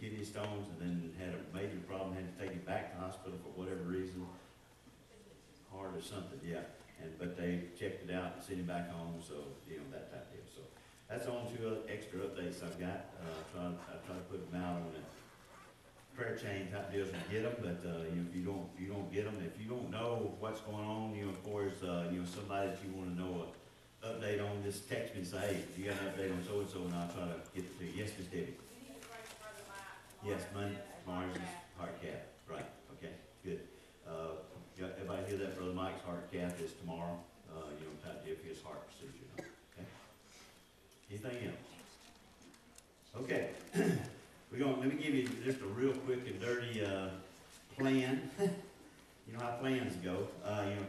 kidney stones and then had a major problem, had to take him back to the hospital for whatever reason, heart or something, yeah. But they checked it out and sent him back home, so, that type of deal. So that's the only two extra updates I've got. I try to put them out on the prayer chain type deals and get them, but, if you don't get them, if you don't know what's going on, of course, somebody that you want to know update on, just text me and say, hey, you got an update on so-and-so, and I'll try to get it to you. Yes, Miss Debbie? We need to pray for Brother Mike. Yes, Mars' heart cath. Right, okay, good. Everybody hear that? Brother Mike's heart cath is tomorrow, type deal for his heart procedure. Okay? Anything else? Okay. Let me give you just a real quick and dirty plan. You know how plans go,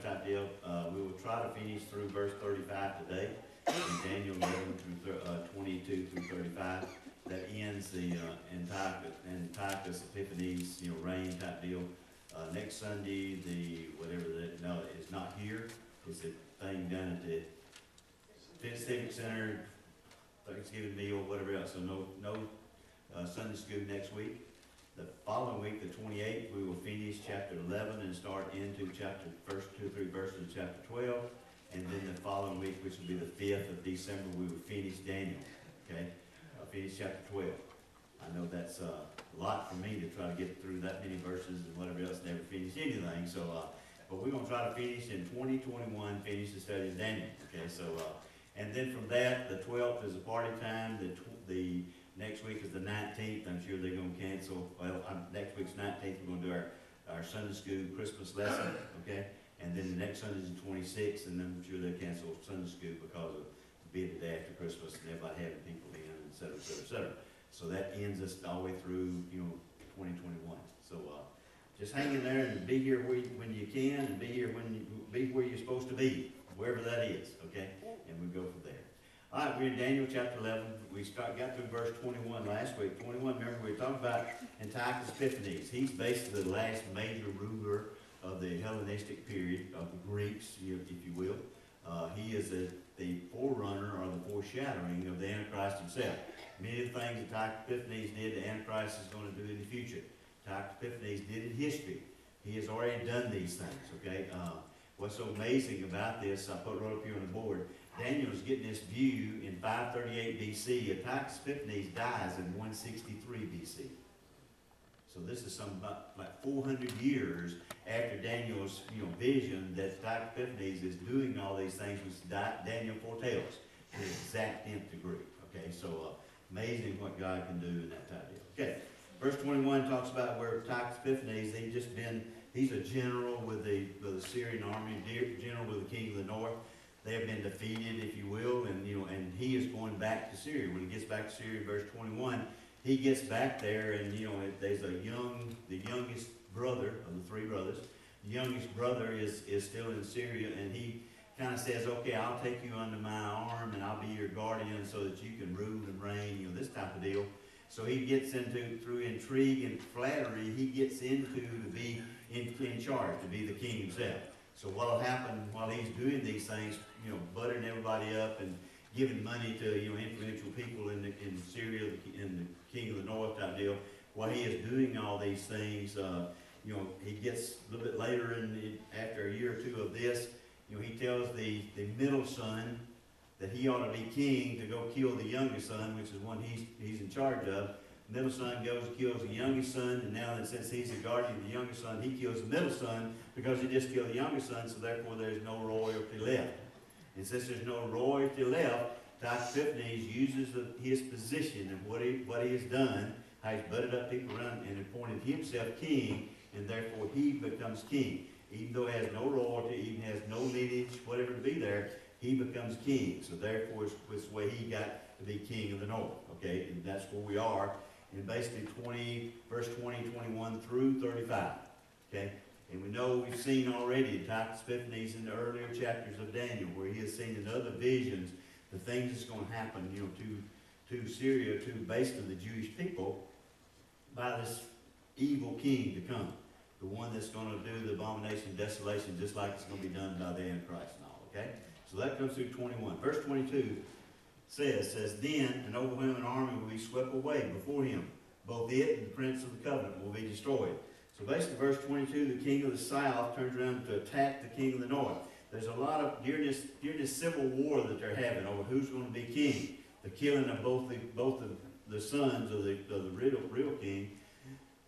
type deal. We will try to finish through verse 35 today, in Daniel 11 through 22 through 35. That ends the Antiochus Epiphanes, reign type deal. Next Sunday, it's not here. It's a thing done at the Fifth Civic Center, Thanksgiving meal, whatever else. So no Sunday school next week. The following week, the 28th, we will finish chapter 11 and start into first 2 or 3 verses of chapter 12. And then the following week, which will be the 5th of December, we will finish Daniel. Okay? Finish chapter 12. I know that's a lot for me to try to get through that many verses and whatever else, never finish anything. So, but we're going to try to finish in 2021, finish the study of Daniel. Okay? So, and then from that, the 12th is a party time. The next week is the 19th. I'm sure they're going to cancel. Well, next week's 19th, we're going to do our Sunday school Christmas lesson, okay? And then the next Sunday is the 26th, and then I'm sure they'll cancel Sunday school because of being the day after Christmas and everybody having people in, et cetera, et cetera, et cetera. So that ends us all the way through, 2021. So just hang in there and be here when you can, and be where you're supposed to be, wherever that is, okay? And we go from there. All right, we're in Daniel chapter 11. We got through verse 21 last week. 21, remember, we were talking about Antiochus Epiphanes. He's basically the last major ruler of the Hellenistic period, of the Greeks, if you will. He is the forerunner or the foreshadowing of the Antichrist himself. Many of the things that Antiochus Epiphanes did, the Antichrist is going to do in the future. Antiochus Epiphanes did in history. He has already done these things, okay? What's so amazing about this, I put it right up here on the board, Daniel's getting this view in 538 BC. Antiochus Epiphanes dies in 163 BC. So this is about like 400 years after Daniel's vision that Antiochus Epiphanes is doing all these things which Daniel foretells to the exact nth degree. Okay, so amazing what God can do in that type of deal. Okay, verse 21 talks about where Antiochus Epiphanes, he's a general with the Syrian army, general with the king of the north. They have been defeated, if you will, and he is going back to Syria. When he gets back to Syria, verse 21, he gets back there, and there's the youngest brother of the 3 brothers. The youngest brother is still in Syria, and he kind of says, okay, I'll take you under my arm, and I'll be your guardian so that you can rule and reign, this type of deal. So he gets through intrigue and flattery, he gets into to be in charge, to be the king himself. So what'll happen while he's doing these things, buttering everybody up and giving money to influential people in Syria, in the king of the north type deal, while he is doing all these things, he gets a little bit later after a year or 2 of this, he tells the middle son that he ought to be king to go kill the youngest son, which is one he's in charge of. The middle son goes and kills the youngest son, and now that since he's the guardian of the youngest son, he kills the middle son because he just killed the youngest son, so therefore there's no royalty left. And since there's no royalty left, Antiochus Epiphanes uses his position and what he has done, how he's butted up people around and appointed himself king, and therefore he becomes king. Even though he has no royalty, even has no lineage, whatever to be there, he becomes king. So therefore it's the way he got to be king of the north. Okay, and that's where we are in basically verse 20, 21 through 35. Okay, and we know we've seen already Antiochus Epiphanes in the earlier chapters of Daniel, where he has seen in other visions the things that's going to happen, to Syria, to basically the Jewish people, by this evil king to come. The one that's going to do the abomination of desolation, just like it's going to be done by the Antichrist and all, okay? So that comes through 21. Verse 22 says, then an overwhelming army will be swept away before him both it and the prince of the covenant will be destroyed. So basically, verse 22, the king of the south turns around to attack the king of the north. There's a lot of, during this civil war that they're having over who's going to be king, the killing of both the sons of the real king.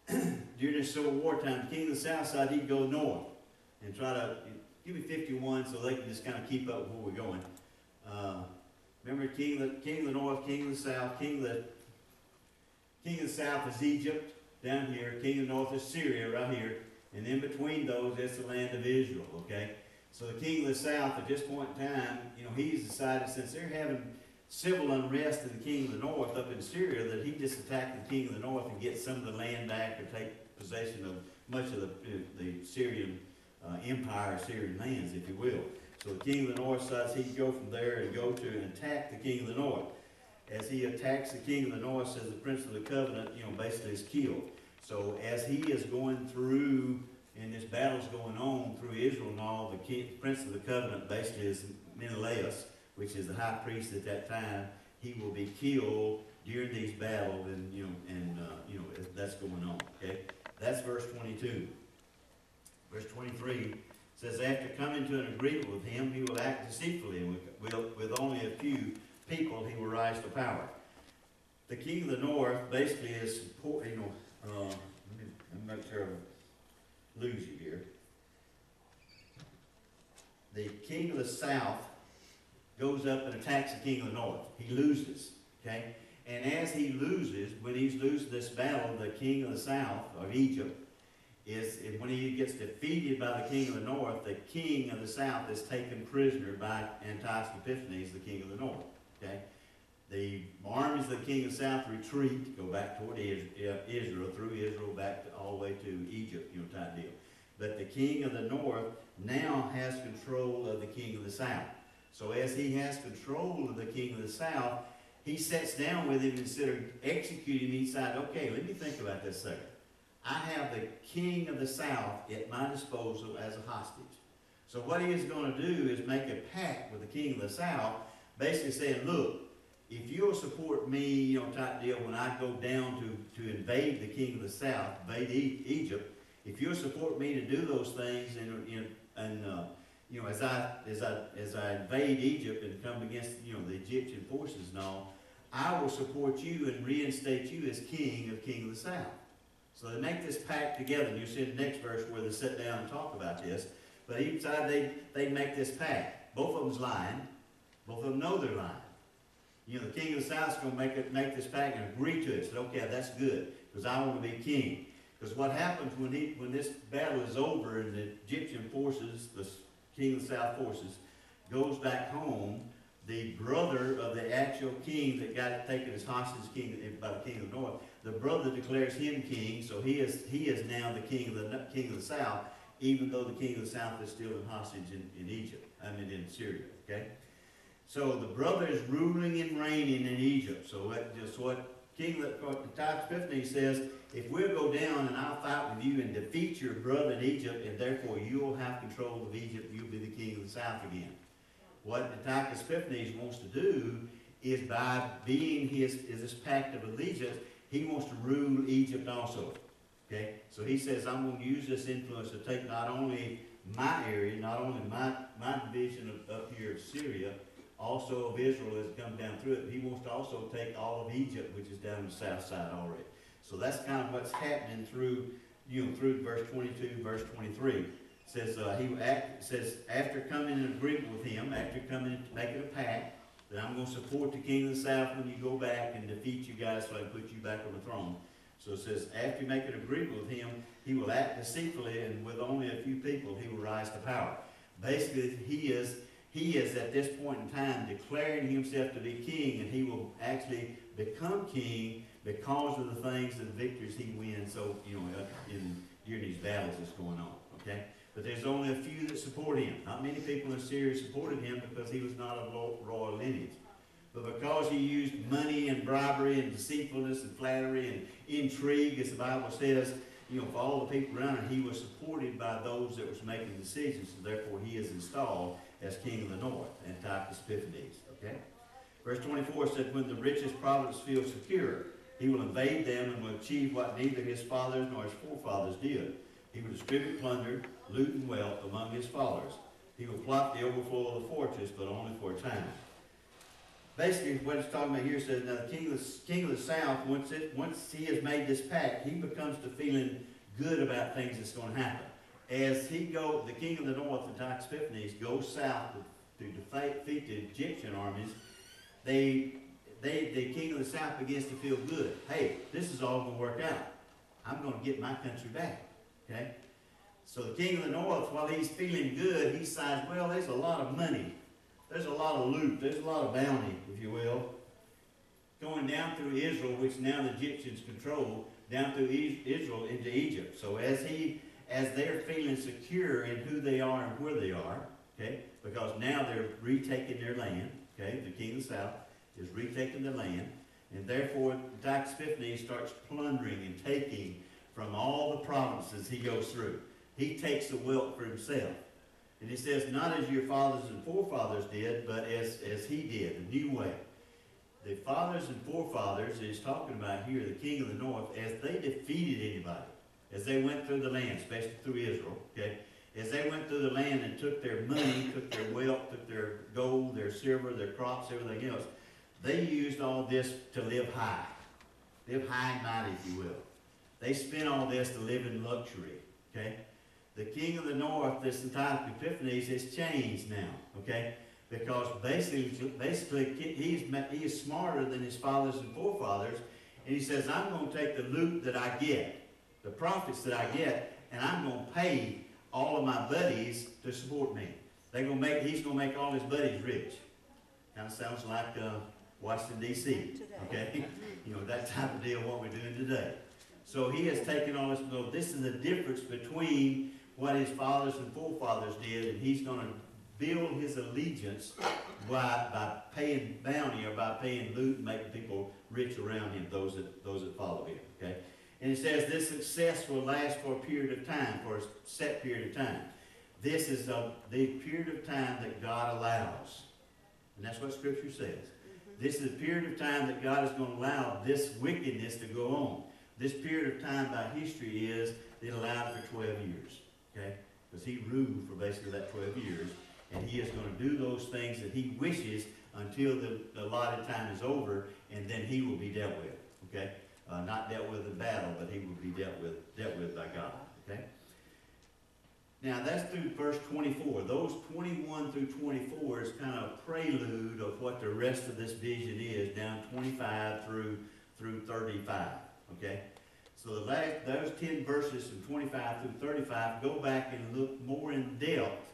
During this civil war time, the king of the south side, he'd go north and try to, give me 51 so they can just kind of keep up with where we're going. Remember, king of the north, king of the south, king of the south is Egypt down here, king of the north is Syria right here, and in between those, that's the land of Israel, okay? So the king of the south, at this point in time, he's decided, since they're having civil unrest in the king of the north up in Syria, that he just attack the king of the north and get some of the land back or take possession of much of the Syrian empire, Syrian lands, if you will. So the king of the north decides he'd go from there and go to and attack the king of the north. As he attacks the king of the north, says the prince of the covenant, basically is killed. So as he is going through, and this battle's going on through Israel and all, the prince of the covenant basically is Menelaus, which is the high priest at that time. He will be killed during these battles, and that's going on. Okay, that's verse 22. Verse 23 says, after coming to an agreement with him, he will act deceitfully, and with only a few people he will rise to power. The king of the north basically is, let me make sure I lose you here. The king of the south goes up and attacks the king of the north. He loses, okay? And as he loses, when he's losing this battle, the king of the south, of Egypt, is when he gets defeated by the king of the north, the king of the south is taken prisoner by Antiochus Epiphanes, the king of the north, okay? The armies of the king of the south retreat, go back toward Israel, through Israel, back all the way to Egypt, type deal. But the king of the north now has control of the king of the south. So as he has control of the king of the south, he sits down with him instead of executing each side. Okay, let me think about this a second. I have the king of the south at my disposal as a hostage. So what he is going to do is make a pact with the king of the south, basically saying, look, if you'll support me, type deal, when I go down to invade the king of the south, invade Egypt, if you'll support me to do those things, as I invade Egypt and come against, the Egyptian forces and all, I will support you and reinstate you as king of the south. So they make this pact together, and you see in the next verse where they sit down and talk about this. But each side, they make this pact. Both of them's lying. Both of them know they're lying. The king of the south is going to make this pact and agree to it. Say, okay, that's good, because I want to be king. Because what happens when this battle is over and the Egyptian forces, the king of the south forces, goes back home, the brother of the actual king that got taken as hostage by the king of the north, the brother declares him king, so he is now the king of the south, even though the king of the south is still in hostage in Egypt, in Syria, okay? So the brother is ruling and reigning in Egypt. So just what King Antiochus Epiphanes says, if we'll go down and I'll fight with you and defeat your brother in Egypt, and therefore you will have control of Egypt, you'll be the king of the south again. What Antiochus Epiphanes wants to do is, by being this pact of allegiance, he wants to rule Egypt also. Okay? So he says, I'm going to use this influence to take not only my area, not only my division up here of Syria, also of Israel has come down through it. He wants to also take all of Egypt, which is down the south side already. So that's kind of what's happening through verse 22, verse 23. It says, after coming in agreement with him, after coming to making a pact, that I'm going to support the king of the south when you go back and defeat you guys so I can put you back on the throne. So it says, after you make an agreement with him, he will act deceitfully, and with only a few people, he will rise to power. Basically, he is at this point in time declaring himself to be king, and he will actually become king because of the things and victories he wins. So during these battles that's going on. Okay, but there's only a few that support him. Not many people in Syria supported him because he was not of royal lineage, but because he used money and bribery and deceitfulness and flattery and intrigue, as the Bible says, for all the people around him, he was supported by those that was making decisions, and therefore he is installed as king of the north, Antiochus Epiphanes. Okay? Verse 24 said, when the richest province feels secure, He will invade them and will achieve what neither his fathers nor his forefathers did. He will distribute plunder, loot, and wealth among his followers. He will plot the overflow of the fortress, but only for a time. Basically, what it's talking about here says, now the king of the south, once he has made this pact, he becomes to feeling good about things that's going to happen. As the king of the north, Antiochus Epiphanes, goes south to defeat the Egyptian armies, the king of the south begins to feel good. Hey, this is all going to work out. I'm going to get my country back. Okay? So the king of the north, while he's feeling good, he decides, well, there's a lot of money. There's a lot of loot. There's a lot of bounty, if you will, going down through Israel, which now the Egyptians control, down through Israel into Egypt. So as they're feeling secure in who they are and where they are, okay, because now they're retaking their land, okay, the king of the south is retaking the land, and therefore Antiochus Epiphanes starts plundering and taking from all the provinces he goes through. He takes the wealth for himself. And he says, not as your fathers and forefathers did, but as he did, a new way. The fathers and forefathers that he's talking about here, the king of the north, as they defeated anybody, as they went through the land, especially through Israel, okay, as they went through the land and took their money, took their wealth, took their gold, their silver, their crops, everything else, they used all this to live high and mighty, if you will. They spent all this to live in luxury, okay? The king of the north, this Antiochus Epiphanes, has changed now, okay? Because basically he is smarter than his fathers and forefathers, and he says, I'm going to take the loot that I get, the profits that I get, and I'm going to pay all of my buddies to support me. He's going to make all his buddies rich. Kind of sounds like Washington, D.C., okay? You know, that type of deal, what we're doing today. So he has taken all this, so this is the difference between what his fathers and forefathers did, and he's going to build his allegiance by paying bounty or by paying loot and making people rich around him, those that follow him. Okay? And it says this success will last for a period of time, for a set period of time. This is the period of time that God allows. And that's what Scripture says. This is a period of time that God is going to allow this wickedness to go on. This period of time by history is it allowed for 12 years. Okay? Because he ruled for basically that 12 years. And he is going to do those things that he wishes until the allotted time is over, and then he will be dealt with. Okay? Not dealt with in battle, but he will be dealt with by God. Okay? Now that's through verse 24. Those 21 through 24 is kind of a prelude of what the rest of this vision is, down 25 through 35. Okay? So those 10 verses from 25 through 35 go back and look more in depth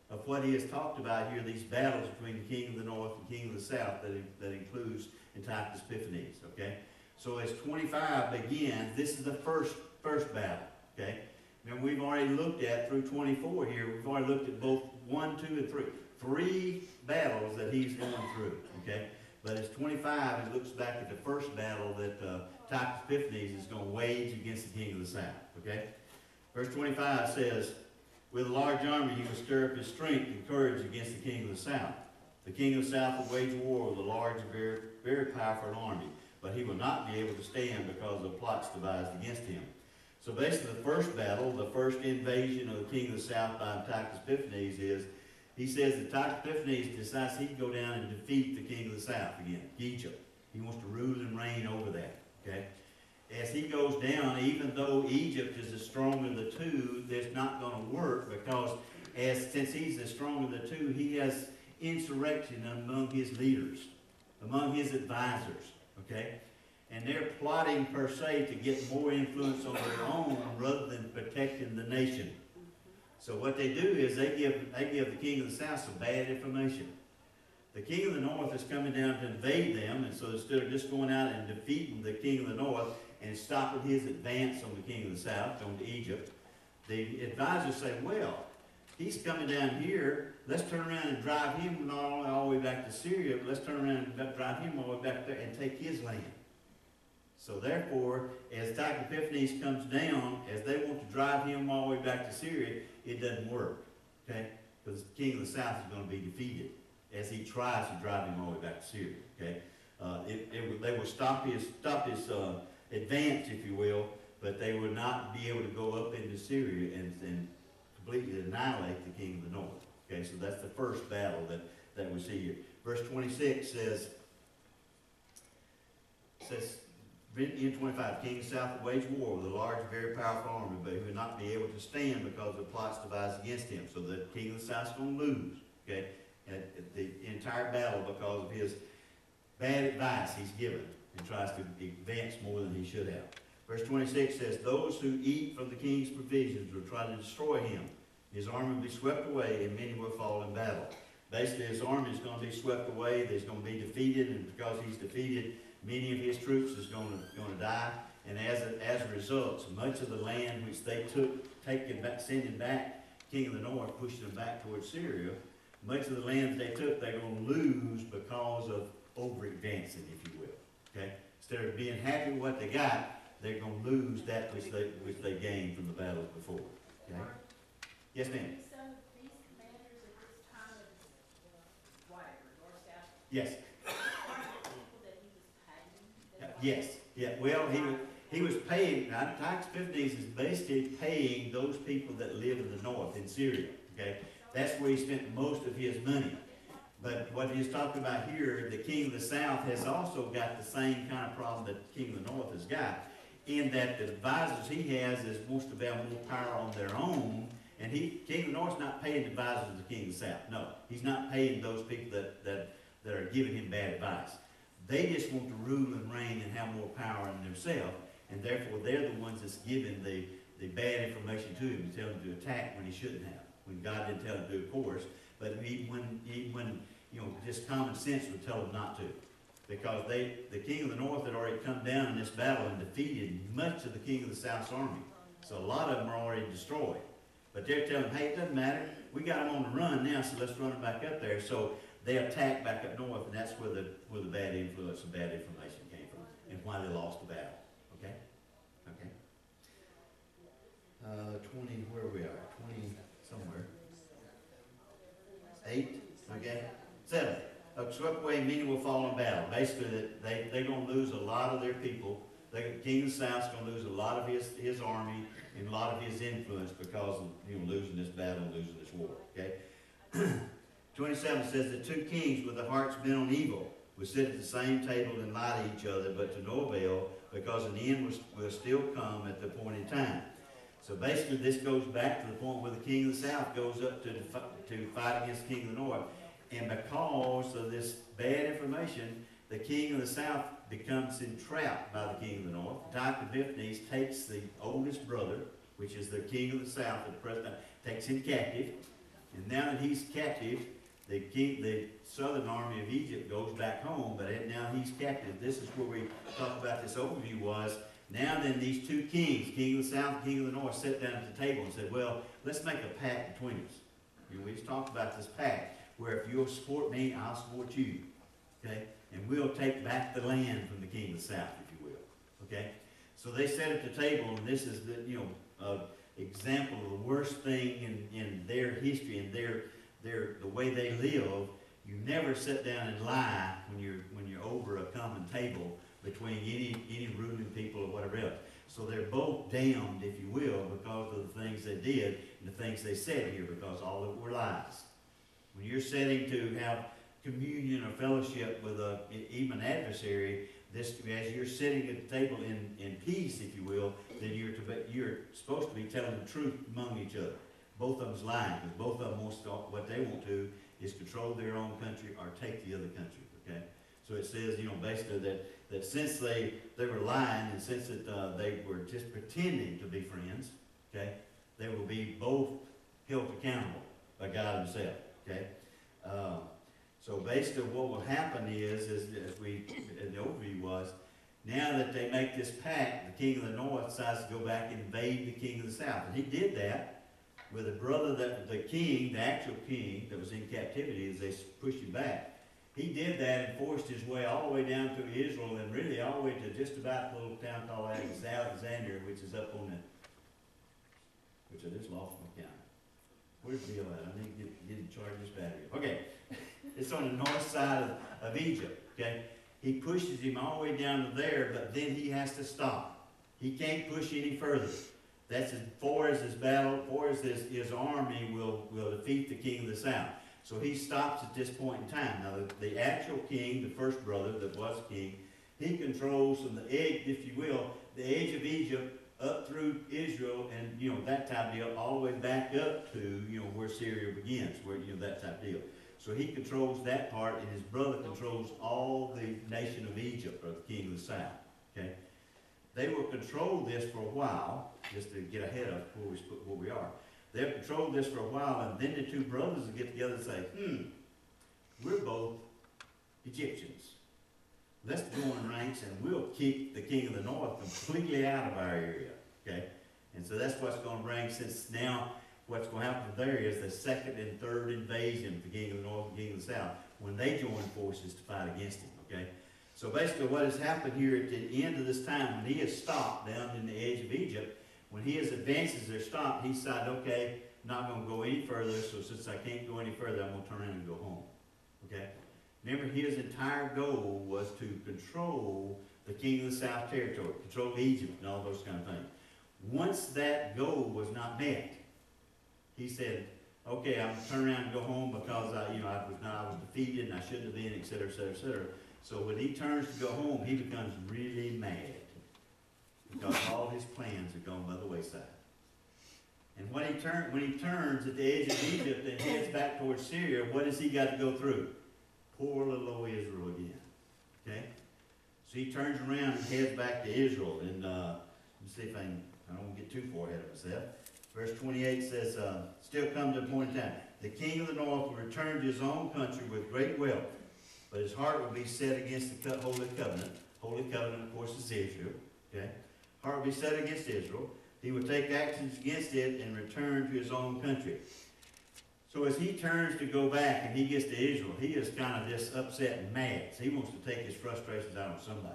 of what he has talked about here, these battles between the king of the north and king of the south that includes Antiochus Epiphanes. Okay? So as 25 begins, this is the first battle. Okay? Now we've already looked at through 24 here, we've already looked at both 1, 2, and 3. 3 battles that he's going through. Okay? But as 25, it looks back at the first battle that Antiochus Epiphanes is going to wage against the king of the south. Okay? Verse 25 says, with a large army he will stir up his strength and courage against the king of the south. The king of the south will wage war with a large and very, very powerful army, but he will not be able to stand because of the plots devised against him. So basically the first battle, the first invasion of the king of the south by Antiochus Epiphanes is, he says that Antiochus Epiphanes decides he'd go down and defeat the king of the south again, Egypt. He wants to rule and reign over that. Okay? As he goes down, even though Egypt is the stronger of the two, that's not going to work because since he's the stronger of the two, he has insurrection among his leaders, among his advisors. Okay? And they're plotting per se to get more influence on their own rather than protecting the nation. So what they do is they give the king of the south some bad information. The king of the north is coming down to invade them, and so instead of just going out and defeating the king of the north and stopping his advance on the king of the south, on to Egypt, the advisors say, well, he's coming down here, let's turn around and drive him not only all the way back to Syria, but let's turn around and drive him all the way back there and take his land. So therefore, as Antiochus Epiphanes comes down, as they want to drive him all the way back to Syria, it doesn't work. Okay? Because the king of the south is going to be defeated as he tries to drive him all the way back to Syria. Okay? They will stop his advance, if you will, but they would not be able to go up into Syria and completely annihilate the king of the north. Okay, so that's the first battle that we see here. Verse 26 says in 25, King of the South would wage war with a large, very powerful army, but he would not be able to stand because of the plots devised against him. So the king of the South is going to lose, okay, the entire battle because of his bad advice he's given and tries to advance more than he should have. Verse 26 says, those who eat from the king's provisions will try to destroy him. His army will be swept away, and many will fall in battle. Basically, his army is going to be swept away. He's going to be defeated, and because he's defeated, many of his troops is going to die. And as a result, much of the land which they took, sending back king of the north, pushing them back towards Syria, much of the land they took, they're going to lose because of over-advancing, if you will. Okay? Instead of being happy with what they got, they're going to lose that which they gained from the battles before. Okay? Yes, ma'am. Some of these commanders at this time of whatever, north, south, Yes. people that he was paying. Yes. Yeah. Well, he was paying. Titus Epiphanes is basically paying those people that live in the north, in Syria. Okay, that's where he spent most of his money. But what he's talking about here, the king of the south has also got the same kind of problem that the king of the north has got, in that the advisors he has is most of them more power on their own. And king of the north's not paying the advisors of the king of the south. No, he's not paying those people that are giving him bad advice. They just want to rule and reign and have more power in themselves, and therefore they're the ones that's giving the bad information to him and telling him to attack when he shouldn't have. When God didn't tell him to, of course, but when just common sense would tell him not to. Because the king of the north had already come down in this battle and defeated much of the king of the south's army. So a lot of them are already destroyed. But they're telling him, hey, it doesn't matter. We got them on the run now, so let's run them back up there. So they attacked back up north, and that's where the bad influence and bad information came from, and why they lost the battle. Okay? Okay. 20, where we are? 20 somewhere. 8, okay? 7. Swept away, many will fall in battle. Basically, they're going to lose a lot of their people. The king of the south is going to lose a lot of his army and a lot of his influence because of losing this battle and losing this war. Okay. 27 says the two kings with their hearts bent on evil would sit at the same table and lie to each other, but to no avail, because an end will still come at the appointed time. So basically, this goes back to the point where the king of the south goes up to fight against the king of the north, and because of this bad information, the king of the south becomes entrapped by the king of the north. Titus Epiphanes takes the oldest brother, which is the king of the south at the present time, takes him captive. And now that he's captive, the southern army of Egypt goes back home, but now he's captive. This is where we talk about this overview was, now then these two kings, king of the south and king of the north, sat down at the table and said, well, let's make a pact between us. We just talked about this pact, where if you'll support me, I'll support you. Okay? And we'll take back the land from the king of the south, if you will. Okay? So they sat at the table, and this is the example of the worst thing in their history and the way they live. You never sit down and lie when you're over a common table between any ruling people or whatever else. So they're both damned, if you will, because of the things they did and the things they said here, because all of it were lies. When you're sitting to have communion or fellowship with even an adversary, as you're sitting at the table in peace, if you will, then you're supposed to be telling the truth among each other. Both of them's lying, because both of them what they want to is control their own country or take the other country. Okay, so it says, basically that since they were lying and since that they were just pretending to be friends, okay, they will be both held accountable by God Himself. Okay. So basically what will happen is as the overview was, now that they make this pact, the king of the north decides to go back and invade the king of the south. And he did that with a brother that the actual king that was in captivity as they pushed him back. He did that and forced his way all the way down to Israel and really all the way to just about a little town called Alexandria, which is up on which I just lost my count. Where's Bill at? I need to get in charge of this battery. Okay. It's on the north side of Egypt, okay? He pushes him all the way down to there, but then he has to stop. He can't push any further. That's as far as his battle, as far as his army will defeat the king of the south. So he stops at this point in time. Now, the actual king, the first brother that was king, he controls from the edge, if you will, the edge of Egypt up through Israel and, that type of deal, all the way back up to, where Syria begins, where, that type of deal. So he controls that part, and his brother controls all the nation of Egypt, or the king of the south. Okay? They will control this for a while, just to get ahead of where we are. They'll control this for a while, and then the two brothers will get together and say, we're both Egyptians. Let's join ranks, and we'll kick the king of the north completely out of our area. Okay? And so that's what's going to bring, since now what's going to happen there is the second and third invasion of the king of the north and the king of the south, when they join forces to fight against him. Okay? So basically what has happened here at the end of this time, when he has stopped down in the edge of Egypt, when his advances are stopped, he decided, okay, not going to go any further, so since I can't go any further, I'm going to turn around and go home. Okay? Remember, his entire goal was to control the king of the south territory, control Egypt and all those kind of things. Once that goal was not met, he said, okay, I'm going to turn around and go home because I was defeated and I shouldn't have been, et cetera, et cetera, et cetera. So when he turns to go home, he becomes really mad because all his plans are gone by the wayside. And when he turns at the edge of Egypt and heads back towards Syria, what has he got to go through? Poor little old Israel again. Okay? So he turns around and heads back to Israel. And let me see if I don't want to get too far ahead of myself. Verse 28 says, still come to a point in time. The king of the north will return to his own country with great wealth, but his heart will be set against the Holy Covenant. Holy Covenant, of course, is Israel. Okay? Heart will be set against Israel. He will take actions against it and return to his own country. So as he turns to go back and he gets to Israel, he is kind of just upset and mad. So he wants to take his frustrations out on somebody.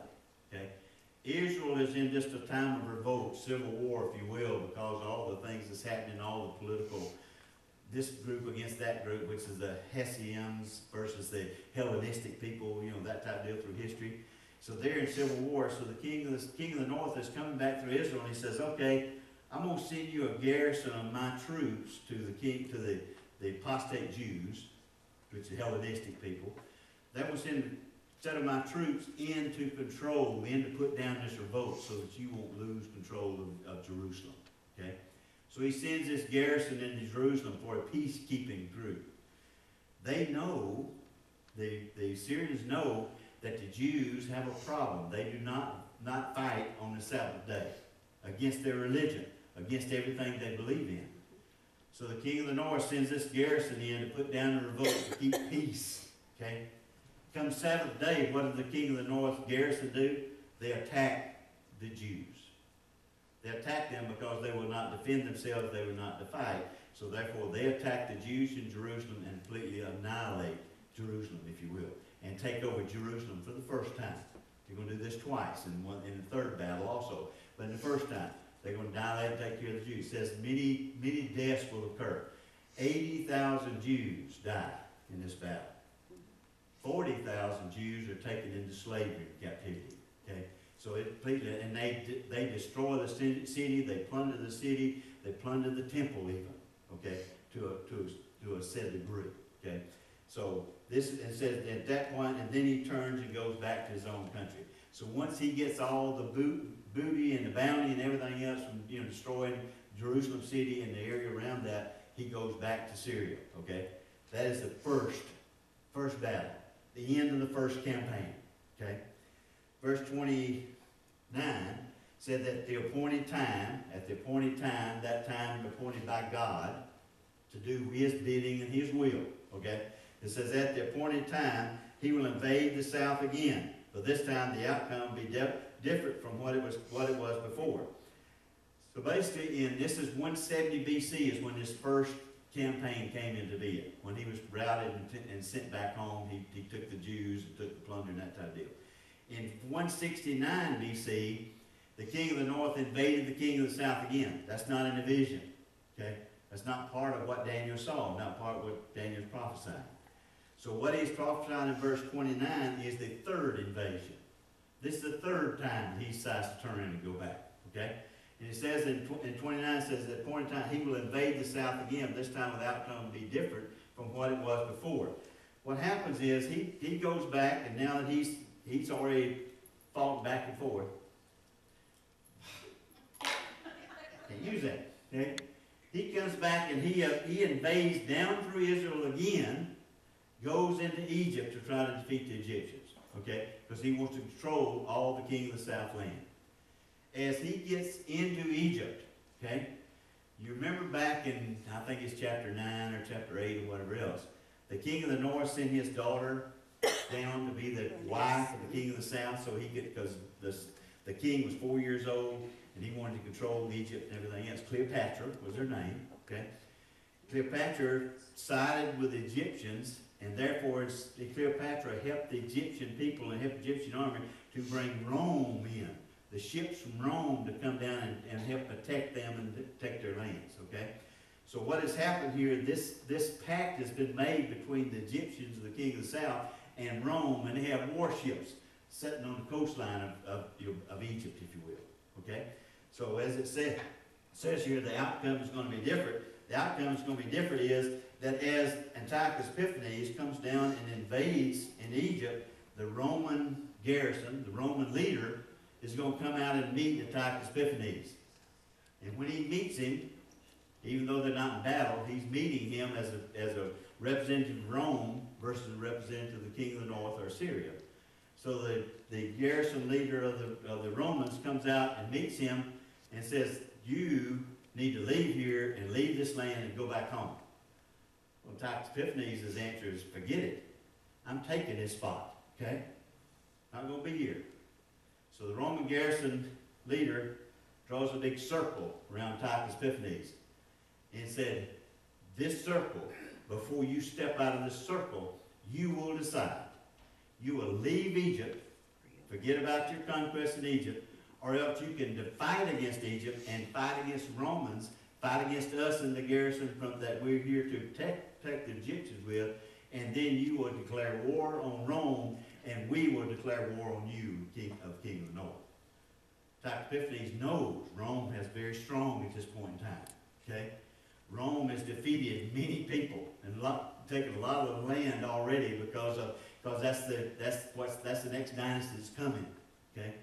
Okay? Israel is in just a time of revolt, civil war, if you will, because of all the things that's happening, all the political, this group against that group, which is the Hessians versus the Hellenistic people, that type of deal through history. So they're in civil war. So the king of the north is coming back through Israel, and he says, okay, I'm going to send you a garrison of my troops to the apostate Jews, which are Hellenistic people. That will send a set of my troops in to control, in to put down this revolt so that you won't lose control of Jerusalem. Okay? So he sends this garrison into Jerusalem for a peacekeeping group. They know, the Syrians know that the Jews have a problem. They do not fight on the Sabbath day against their religion, against everything they believe in. So the king of the north sends this garrison in to put down the revolt, to keep peace. Okay? Come Sabbath day, what does the king of the north garrison do? They attack the Jews. They attack them because they will not defend themselves, they will not fight. So therefore they attack the Jews in Jerusalem and completely annihilate Jerusalem, if you will, and take over Jerusalem for the first time. They're going to do this twice, in the third battle also. But in the first time, they're going to annihilate and take care of the Jews. It says many deaths will occur. 80,000 Jews die in this battle. 40,000 Jews are taken into slavery captivity. Okay? So it completely, and they destroy the city, they plunder the city, they plunder the temple even, okay, to a set degree. Okay? So this, it says at that point, and then he turns and goes back to his own country. So once he gets all the booty and the bounty and everything else from destroying Jerusalem city and the area around that, he goes back to Syria. Okay? That is the first battle. The end of the first campaign. Okay? Verse 29 said that at the appointed time, that time appointed by God to do his bidding and his will. Okay? It says at the appointed time, he will invade the south again. But this time the outcome will be different from what it was before. So basically, this is 170 BC is when this first campaign came into being. When he was routed and sent back home, he took the Jews and took the plunder and that type of deal. In 169 BC, the king of the north invaded the king of the south again. That's not in the vision. Okay? That's not part of what Daniel saw, not part of what Daniel's prophesying. So what he's prophesying in verse 29 is the third invasion. This is the third time he decides to turn around and go back. Okay? And it says in 29, says at a point in time he will invade the south again, this time with outcome to be different from what it was before. What happens is he goes back, and now that he's already fought back and forth. Can't use that. Okay? He comes back and he invades down through Israel again, goes into Egypt to try to defeat the Egyptians. Okay? Because he wants to control all the king of the south land. As he gets into Egypt, okay, you remember back in, I think it's chapter 9 or chapter 8 or whatever else, the king of the north sent his daughter down to be the wife of the king of the south, so he could, because the king was 4 years old and he wanted to control Egypt and everything else. Cleopatra was her name, okay. Cleopatra sided with the Egyptians, and therefore Cleopatra helped the Egyptian people and helped the Egyptian army to bring Rome in. The ships from Rome to come down and help protect them and protect their lands, okay? So what has happened here, this pact has been made between the Egyptians, the king of the south, and Rome, and they have warships sitting on the coastline of Egypt, if you will, okay? So as it says here, the outcome is going to be different. The outcome is going to be different is that as Antiochus Epiphanes comes down and invades in Egypt, the Roman garrison, the Roman leader, is going to come out and meet Antiochus Epiphanes. And when he meets him, even though they're not in battle, he's meeting him as a representative of Rome versus a representative of the king of the north or Syria. So the garrison leader of the Romans comes out and meets him and says, you need to leave here and leave this land and go back home. Well, Antiochus Epiphanes' answer is, forget it. I'm taking this spot, okay? I'm going to be here. So the Roman garrison leader draws a big circle around Antiochus Epiphanes and said, this circle, before you step out of this circle, you will decide. You will leave Egypt, forget about your conquest in Egypt, or else you can fight against Egypt and fight against Romans, fight against us and the garrison that we're here to protect the Egyptians with, and then you will declare war on Rome, and we will declare war on you, king of the north. Antiochus Epiphanes knows Rome is very strong at this point in time. Okay? Rome has defeated many people and taken a lot of the land already because that's the next dynasty that's coming. Okay?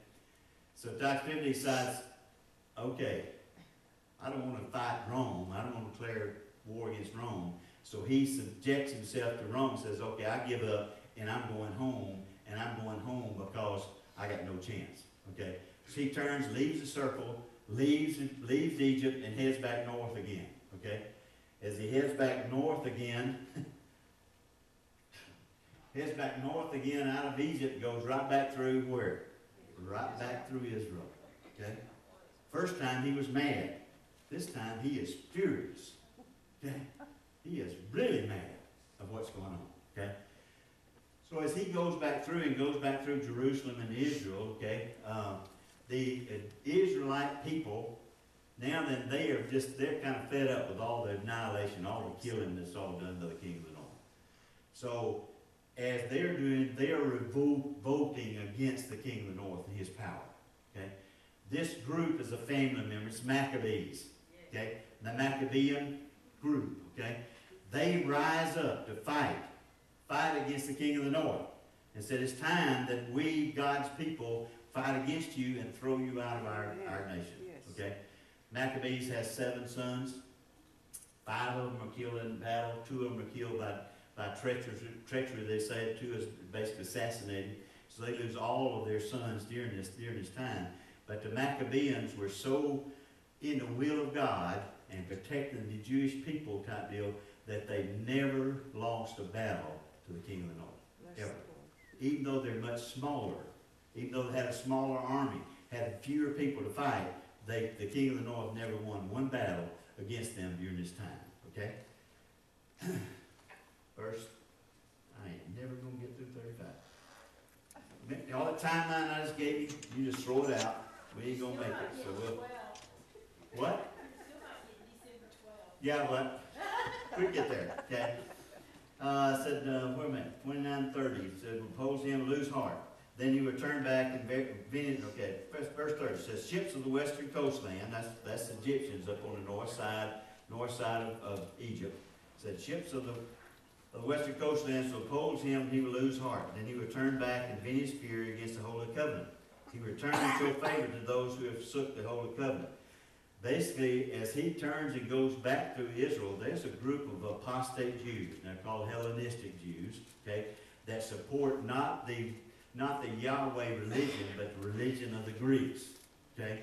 So Antiochus Epiphanes decides, okay, I don't want to fight Rome. I don't want to declare war against Rome. So he subjects himself to Rome and says, okay, I give up and I'm going home. And I'm going home because I got no chance. Okay? So he turns, leaves the circle, leaves Egypt, and heads back north again. Okay? As he heads back north again, out of Egypt, goes right back through where? Right back through Israel. Okay? First time he was mad. This time he is furious. Okay? He is really mad of what's going on. Okay? So as he goes back through Jerusalem and Israel, okay, the Israelite people, now then they're kind of fed up with all the annihilation, all the killing that's all done by the king of the north. So as they are revolting against the king of the north and his power. Okay, this group is a family member. It's Maccabees. Okay, the Maccabean group. Okay, they rise up to fight against the king of the north, and said it's time that we, God's people, fight against you and throw you out of our nation. Yes. Okay? Maccabees has 7 sons. 5 of them are killed in battle. 2 of them are killed by treachery. They say 2 is basically assassinated. So they lose all of their sons during this time. But the Maccabeans were so in the will of God and protecting the Jewish people type deal that they never lost a battle to the king of the north, ever. Even though they're much smaller, even though they had a smaller army, had fewer people to fight, the king of the north never won one battle against them during this time, okay? First, I ain't never going to get through 35. All the timeline I just gave you just throw it out. We ain't going to make it. So what? Still might get December 12th. Yeah, but we'll get there, okay? Said, wait a minute, 29:30, said, oppose him, lose heart. Then he would turn back and okay, verse 30 says, ships of the western coastland, that's the Egyptians up on the north side of Egypt. Said, ships of the western coastland, so oppose him, he will lose heart. Then he would turn back and vent his fury against the Holy Covenant. He would return and show favor to those who have forsook the Holy Covenant. Basically, as he turns and goes back to Israel, there's a group of apostate Jews, they're called Hellenistic Jews, okay, that support not the Yahweh religion, but the religion of the Greeks, okay?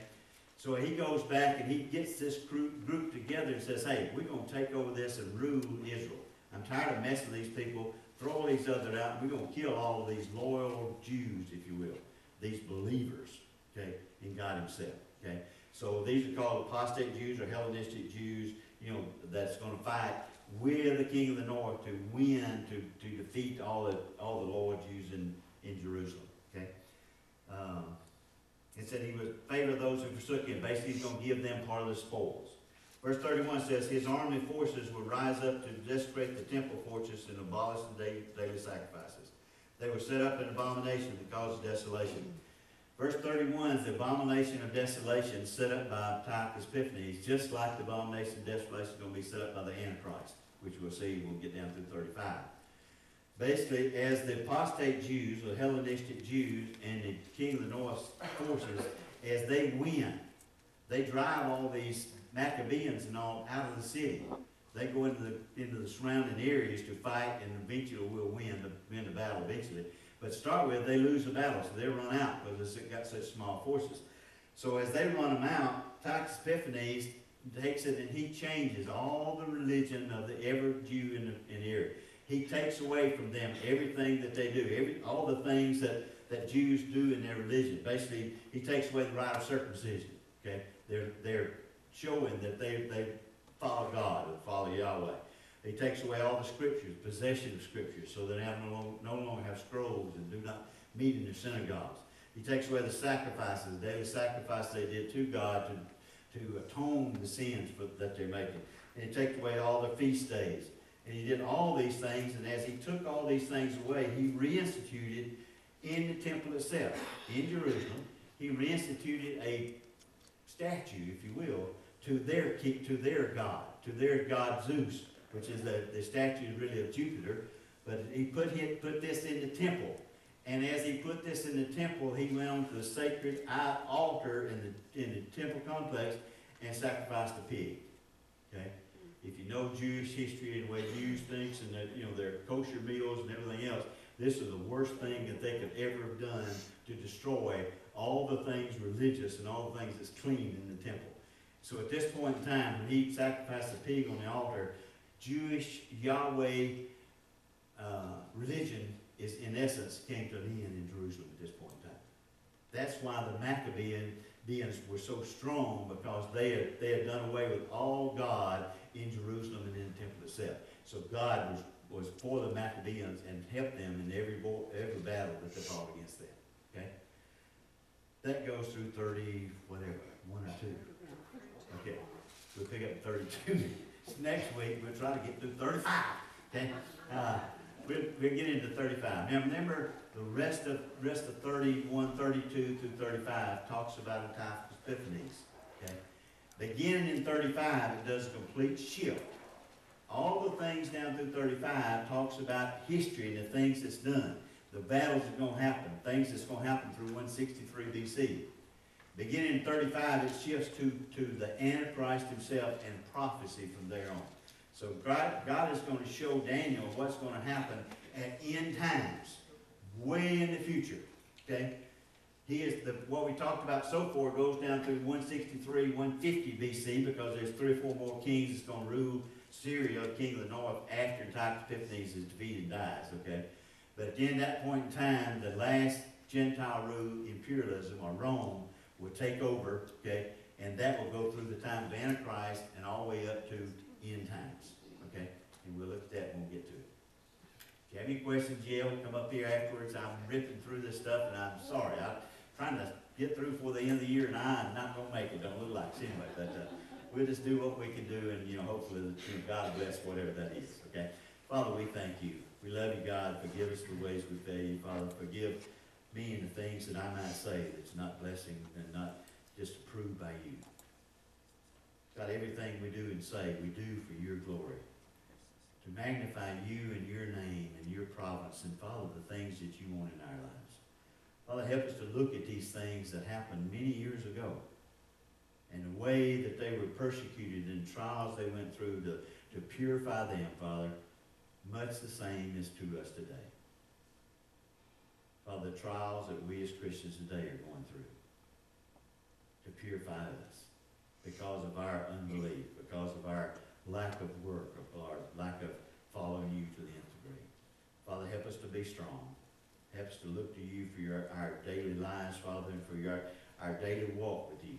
So he goes back and he gets this group together and says, hey, we're going to take over this and rule Israel. I'm tired of messing with these people. Throw all these others out. We're going to kill all of these loyal Jews, if you will, these believers, okay, in God himself, okay? So these are called apostate Jews or Hellenistic Jews, you know, that's going to fight with the king of the north to win, to defeat all the loyal Jews in Jerusalem, okay? It said he would favor those who forsook him. Basically, he's going to give them part of the spoils. Verse 31 says, his army forces will rise up to desecrate the temple fortress and abolish the daily sacrifices. They will set up an abomination to cause desolation. Verse 31 is the abomination of desolation set up by Antiochus Epiphanes, just like the abomination of desolation is going to be set up by the Antichrist, which we'll see when we get down through 35. Basically, as the apostate Jews, or Hellenistic Jews, and the king of the north forces, as they win, they drive all these Maccabeans and all out of the city. They go into the surrounding areas to fight, and eventually will win the battle eventually. But to start with, they lose the battle, so they run out because they've got such small forces. So as they run them out, Antiochus Epiphanes takes it and he changes all the religion of every Jew in the area. He takes away from them everything that they do, all the things that Jews do in their religion. Basically, he takes away the rite of circumcision. Okay, they're showing that they follow God and follow Yahweh. He takes away all the scriptures, possession of scriptures, so that they no longer have scrolls and do not meet in their synagogues. He takes away the sacrifices, the daily sacrifice they did to God to atone the sins that they're making. And he takes away all the feast days. And he did all these things, and as he took all these things away, he reinstituted in the temple itself, in Jerusalem, he reinstituted a statue, if you will, to their god Zeus, which is the statue is really of Jupiter. But he put this in the temple, and as he put this in the temple, he went on to the sacred altar in the temple complex and sacrificed a pig. Okay, if you know Jewish history and the way Jews think, and that their kosher meals and everything else, this is the worst thing that they could ever have done to destroy all the things religious and all the things that's clean in the temple. So at this point in time, when he sacrificed the pig on the altar, Jewish Yahweh religion is, in essence, came to an end in Jerusalem at this point in time. That's why the Maccabeans were so strong, because they had done away with all God in Jerusalem and in the temple itself. So God was for the Maccabeans and helped them in every battle that they fought against them. Okay? That goes through 30, whatever, 1 or 2. Okay, we'll pick up 32. Next week, we'll try to get through 35. Okay? We'll get into 35. Now remember, the rest of 31, 32 through 35 talks about Antiochus Epiphanes. Okay? Beginning in 35, it does a complete shift. All the things down through 35 talks about history and the things that's done. The battles that are going to happen, things that's going to happen through 163 BC. Beginning in 35, it shifts to the Antichrist himself and prophecy from there on. So God is going to show Daniel what's going to happen at end times, way in the future. Okay? He is what we talked about so far goes down through 163, 150 BC, because there's 3 or 4 more kings that's going to rule Syria, king of the north, after Antiochus Epiphanes is defeated and dies. Okay? But in that point in time, the last Gentile rule, imperialism, or Rome, will take over, okay, and that will go through the time of Antichrist and all the way up to end times, okay? And we'll look at that when we get to it. If you have any questions, Jill, come up here afterwards. I'm ripping through this stuff, and I'm sorry. I'm trying to get through before the end of the year, and I'm not going to make it. Don't look like it anyway, but we'll just do what we can do, and hopefully God bless whatever that is, okay? Father, we thank you. We love you, God. Forgive us the ways we fail you. Father, forgive me and the things that I might say that's not blessing and not just approved by you. God, everything we do and say, we do for your glory. To magnify you and your name and your providence and follow the things that you want in our lives. Father, help us to look at these things that happened many years ago and the way that they were persecuted and trials they went through to purify them, Father, much the same as to us today. Father, the trials that we as Christians today are going through to purify us because of our unbelief, because of our lack of work, of our lack of following you to the nth degree. Father, help us to be strong. Help us to look to you for our daily lives, Father, and for our daily walk with you.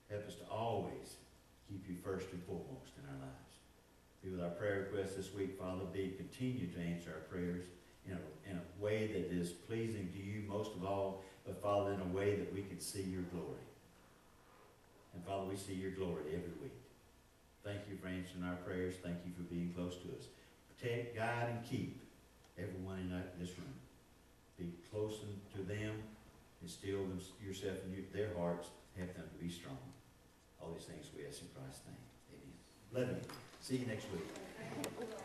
Help us to always keep you first and foremost in our lives. Be with our prayer requests this week, Father. Continue to answer our prayers in a way that is pleasing to you most of all, but Father, in a way that we can see your glory. And Father, we see your glory every week. Thank you for answering our prayers. Thank you for being close to us. Protect, guide, and keep everyone in this room. Be close to them. Instill yourself in their hearts. Help them to be strong. All these things we ask in Christ's name. Amen. Love you. See you next week.